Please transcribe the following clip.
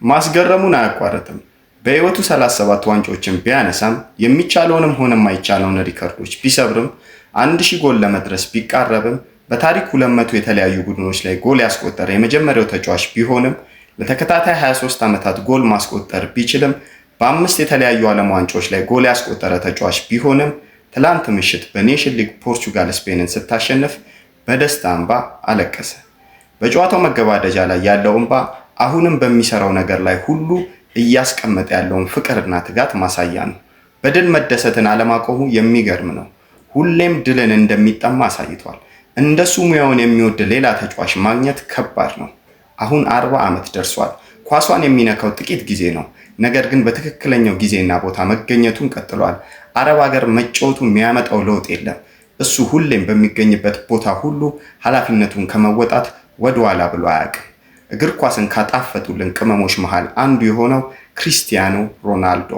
ማስገረሙን አያቋርጥም። በሕይወቱ 37 ዋንጫዎችን ቢያነሳም የሚቻለውንም ሆነ የማይቻለውን ሪከርዶች ቢሰብርም 1000 ጎል ለመድረስ ቢቃረብም በታሪክ 200 የተለያዩ ቡድኖች ላይ ጎል ያስቆጠረ የመጀመሪያው ተጫዋች ቢሆንም ለተከታታይ 23 ዓመታት ጎል ማስቆጠር ቢችልም በ5 የተለያዩ ዓለም ዋንጫዎች ላይ ጎል ያስቆጠረ ተጫዋች ቢሆንም ትላንት ምሽት በኔሽን ሊግ ፖርቹጋል ስፔንን ስታሸንፍ በደስታ እንባ አለቀሰ። በጨዋታው መገባደጃ ላይ ያለው እንባ አሁንም በሚሰራው ነገር ላይ ሁሉ እያስቀመጠ ያለውን ፍቅርና ትጋት ማሳያ ነው። በድል መደሰትን አለማቆሙ የሚገርም ነው። ሁሌም ድልን እንደሚጠማ አሳይቷል። እንደሱ ሙያውን የሚወድ ሌላ ተጫዋች ማግኘት ከባድ ነው። አሁን 40 ዓመት ደርሷል። ኳሷን የሚነካው ጥቂት ጊዜ ነው። ነገር ግን በትክክለኛው ጊዜና ቦታ መገኘቱን ቀጥሏል። አረብ ሀገር መጫወቱ የሚያመጣው ለውጥ የለም። እሱ ሁሌም በሚገኝበት ቦታ ሁሉ ኃላፊነቱን ከመወጣት ወደኋላ ብሎ አያውቅም። እግር ኳስን ካጣፈጡልን ቅመሞች መሃል አንዱ የሆነው ክሪስቲያኖ ሮናልዶ